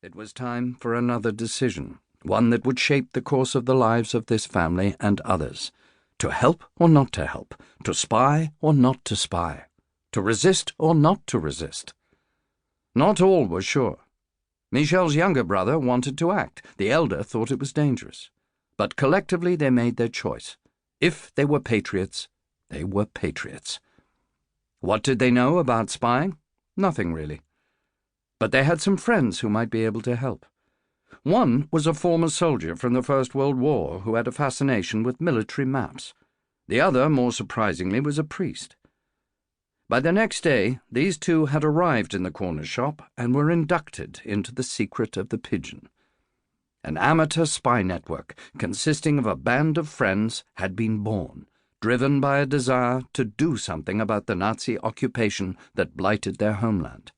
It was time for another decision, one that would shape the course of the lives of this family and others. To help or not to help, to spy or not to spy, to resist or not to resist. Not all were sure. Michel's younger brother wanted to act. The elder thought it was dangerous. But collectively they made their choice. If they were patriots, they were patriots. What did they know about spying? Nothing really. But they had some friends who might be able to help. One was a former soldier from the First World War who had a fascination with military maps. The other, more surprisingly, was a priest. By the next day, these two had arrived in the corner shop and were inducted into the Secret of the Pigeon. An amateur spy network consisting of a band of friends had been born, driven by a desire to do something about the Nazi occupation that blighted their homeland.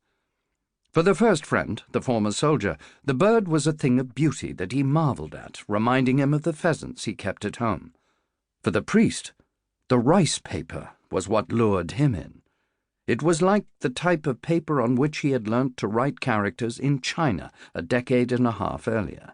For the first friend, the former soldier, the bird was a thing of beauty that he marveled at, reminding him of the pheasants he kept at home. For the priest, the rice paper was what lured him in. It was like the type of paper on which he had learnt to write characters in China a decade and a half earlier.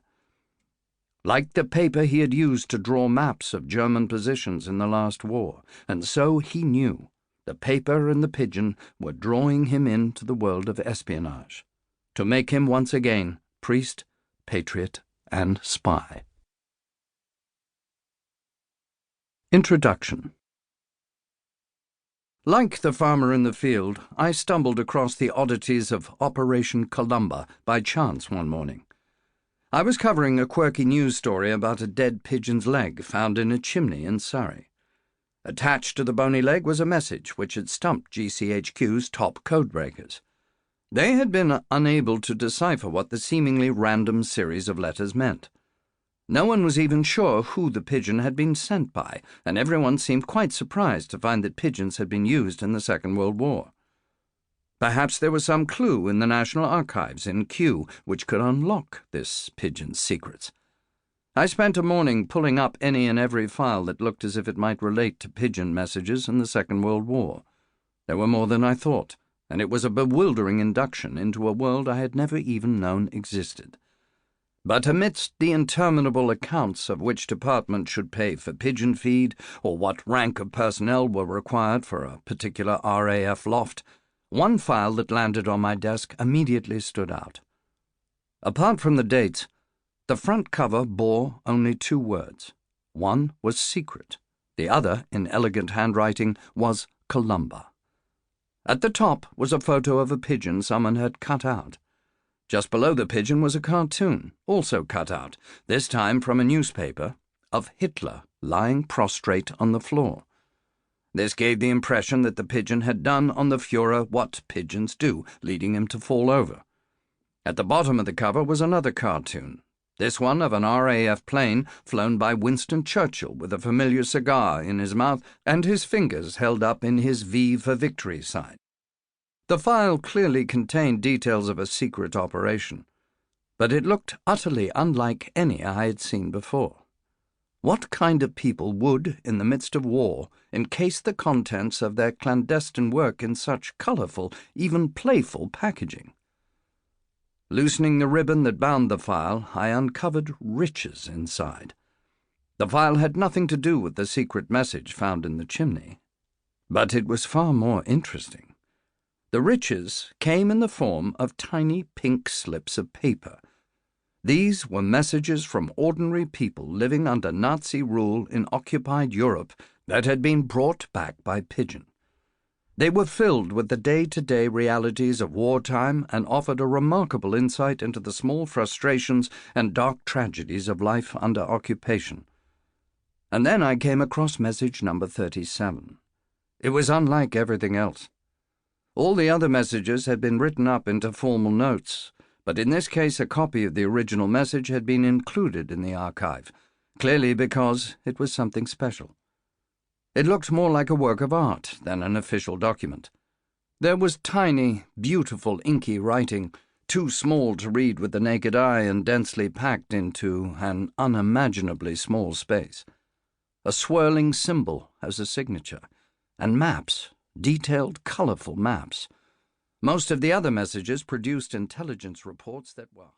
Like the paper he had used to draw maps of German positions in the last war, and so he knew. The paper and the pigeon were drawing him into the world of espionage, to make him once again priest, patriot, and spy. Introduction. Like the farmer in the field, I stumbled across the oddities of Operation Columba by chance one morning. I was covering a quirky news story about a dead pigeon's leg found in a chimney in Surrey. Attached to the bony leg was a message which had stumped GCHQ's top codebreakers. They had been unable to decipher what the seemingly random series of letters meant. No one was even sure who the pigeon had been sent by, and everyone seemed quite surprised to find that pigeons had been used in the Second World War. Perhaps there was some clue in the National Archives in Kew which could unlock this pigeon's secrets. I spent a morning pulling up any and every file that looked as if it might relate to pigeon messages in the Second World War. There were more than I thought, and it was a bewildering induction into a world I had never even known existed. But amidst the interminable accounts of which department should pay for pigeon feed, or what rank of personnel were required for a particular RAF loft, one file that landed on my desk immediately stood out. Apart from the dates, the front cover bore only two words. One was secret. The other, in elegant handwriting, was Columba. At the top was a photo of a pigeon someone had cut out. Just below the pigeon was a cartoon, also cut out, this time from a newspaper, of Hitler lying prostrate on the floor. This gave the impression that the pigeon had done on the Führer what pigeons do, leading him to fall over. At the bottom of the cover was another cartoon, this one of an RAF plane flown by Winston Churchill with a familiar cigar in his mouth and his fingers held up in his V for Victory sign. The file clearly contained details of a secret operation, but it looked utterly unlike any I had seen before. What kind of people would, in the midst of war, encase the contents of their clandestine work in such colourful, even playful packaging? Loosening the ribbon that bound the file, I uncovered riches inside. The file had nothing to do with the secret message found in the chimney, but it was far more interesting. The riches came in the form of tiny pink slips of paper. These were messages from ordinary people living under Nazi rule in occupied Europe that had been brought back by pigeon. They were filled with the day-to-day realities of wartime and offered a remarkable insight into the small frustrations and dark tragedies of life under occupation. And then I came across message number 37. It was unlike everything else. All the other messages had been written up into formal notes, but in this case a copy of the original message had been included in the archive, clearly because it was something special. It looked more like a work of art than an official document. There was tiny, beautiful, inky writing, too small to read with the naked eye and densely packed into an unimaginably small space. A swirling symbol as a signature, and maps, detailed, colourful maps. Most of the other messages produced intelligence reports that were